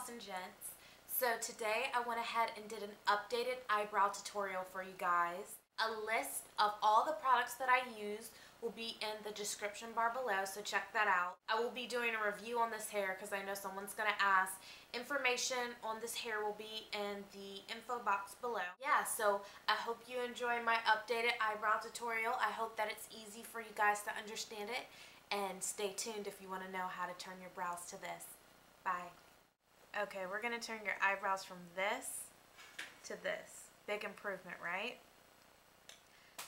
dolls and gents. So today I went ahead and did an updated eyebrow tutorial for you guys. A list of all the products that I use will be in the description bar below, so check that out. I will be doing a review on this hair because I know someone's going to ask. Information on this hair will be in the info box below. Yeah, so I hope you enjoy my updated eyebrow tutorial. I hope that it's easy for you guys to understand it. And stay tuned if you want to know how to turn your brows to this. Bye. Okay, we're going to turn your eyebrows from this to this. Big improvement, right?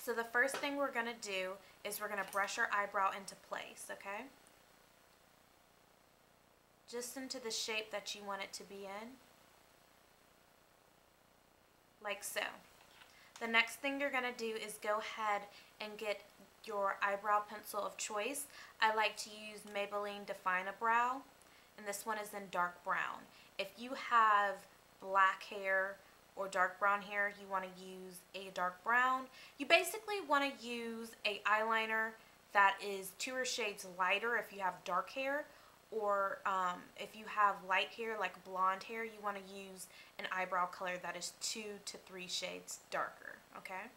So the first thing we're going to do is we're going to brush our eyebrow into place, okay? Just into the shape that you want it to be in. Like so. The next thing you're going to do is go ahead and get your eyebrow pencil of choice. I like to use Maybelline Define-a-Brow, and this one is in dark brown. If you have black hair or dark brown hair, you want to use a dark brown. You basically want to use a eyeliner that is 2 shades lighter if you have dark hair, or if you have light hair like blonde hair, you want to use an eyebrow color that is 2 to 3 shades darker, okay?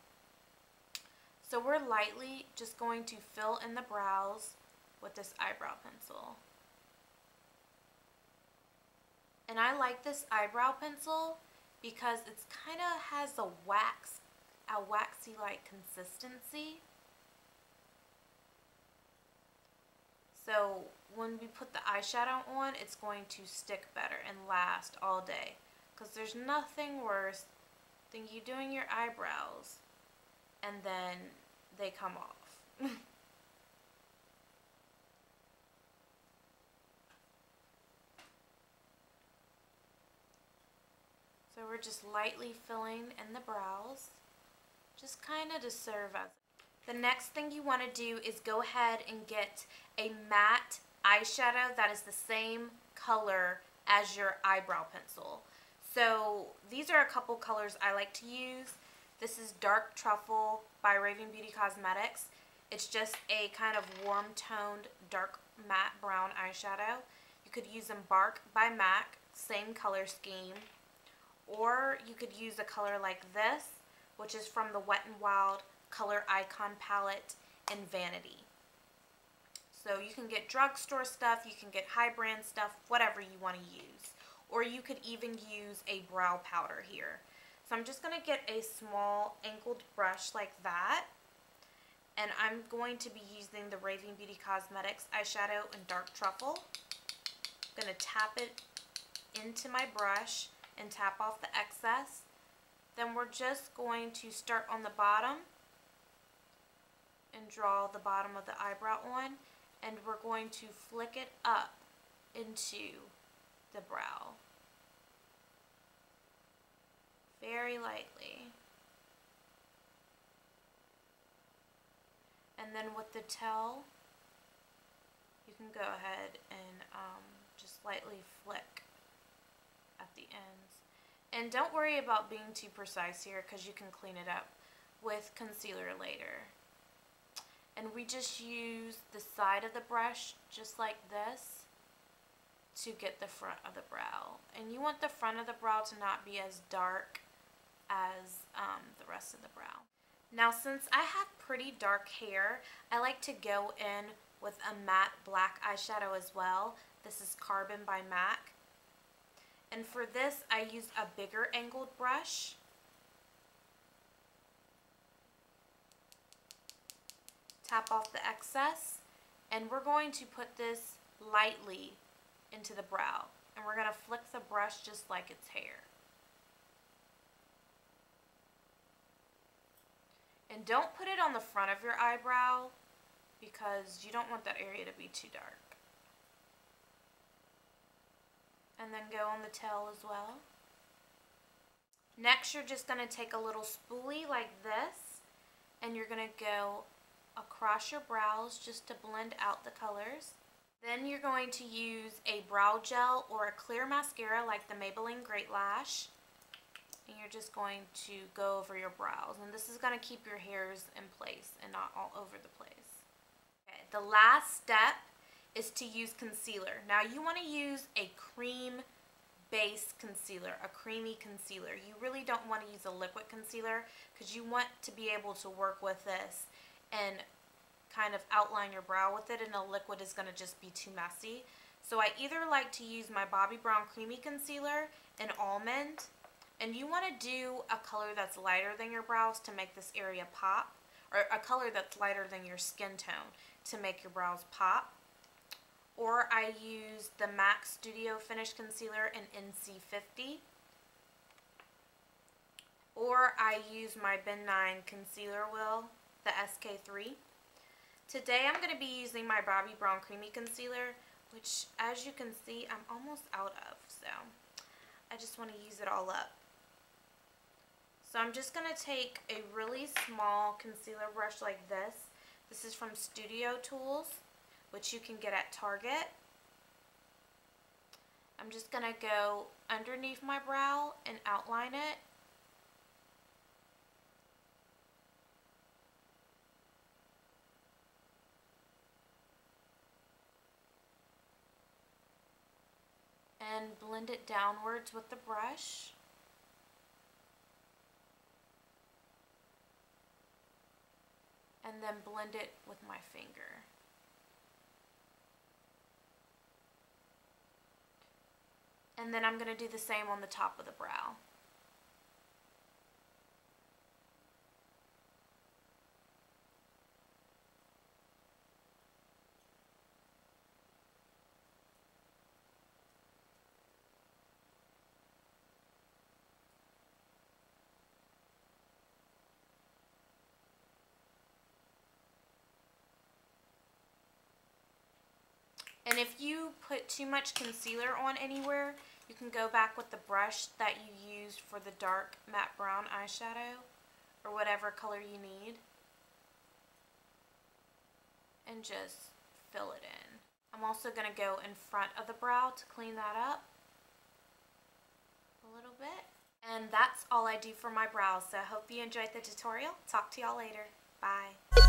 So we're lightly just going to fill in the brows with this eyebrow pencil. And I like this eyebrow pencil because it's kind of has a waxy like consistency. So when we put the eyeshadow on, it's going to stick better and last all day. Because there's nothing worse than you doing your eyebrows and then they come off. So we're just lightly filling in the brows, just kind of to serve as. The next thing you want to do is go ahead and get a matte eyeshadow that is the same color as your eyebrow pencil. So these are a couple colors I like to use. This is Dark Truffle by Raving Beauty Cosmetics. It's just a kind of warm toned dark matte brown eyeshadow. You could use Embark by MAC, same color scheme. Or you could use a color like this, which is from the Wet n Wild Color Icon palette in Vanity. So you can get drugstore stuff, you can get high brand stuff, whatever you want to use. Or you could even use a brow powder here. So I'm just going to get a small angled brush like that. And I'm going to be using the Raving Beauty Cosmetics Eyeshadow in Dark Truffle. I'm going to tap it into my brush and tap off the excess. Then we're just going to start on the bottom and draw the bottom of the eyebrow on, and we're going to flick it up into the brow very lightly. And then with the tail, you can go ahead and just lightly flick at the ends. And don't worry about being too precise here because you can clean it up with concealer later. And we just use the side of the brush just like this to get the front of the brow. And you want the front of the brow to not be as dark as the rest of the brow. Now since I have pretty dark hair, I like to go in with a matte black eyeshadow as well. This is Carbon by MAC. And for this, I use a bigger angled brush. Tap off the excess. And we're going to put this lightly into the brow. And we're going to flick the brush just like it's hair. And don't put it on the front of your eyebrow because you don't want that area to be too dark. And then go on the tail as well. Next, you're just going to take a little spoolie like this, and you're going to go across your brows just to blend out the colors. Then you're going to use a brow gel or a clear mascara like the Maybelline Great Lash, and you're just going to go over your brows. And this is going to keep your hairs in place and not all over the place. Okay, the last step is to use concealer. Now you want to use a cream base concealer, a creamy concealer. You really don't want to use a liquid concealer because you want to be able to work with this and kind of outline your brow with it, and a liquid is going to just be too messy. So I either like to use my Bobbi Brown Creamy Concealer in Almond, and you want to do a color that's lighter than your brows to make this area pop, or a color that's lighter than your skin tone to make your brows pop. Or I use the MAC Studio Finish Concealer in NC50. Or I use my Ben 9 Concealer Wheel, the SK3. Today I'm going to be using my Bobbi Brown Creamy Concealer, which as you can see I'm almost out of, so I just want to use it all up. So I'm just going to take a really small concealer brush like this. This is from Studio Tools, which you can get at Target. I'm just going to go underneath my brow and outline it. And blend it downwards with the brush. And then blend it with my finger. And then I'm going to do the same on the top of the brow. And if you put too much concealer on anywhere, you can go back with the brush that you used for the dark matte brown eyeshadow, or whatever color you need, and just fill it in. I'm also going to go in front of the brow to clean that up a little bit. And that's all I do for my brows, so I hope you enjoyed the tutorial. Talk to y'all later. Bye.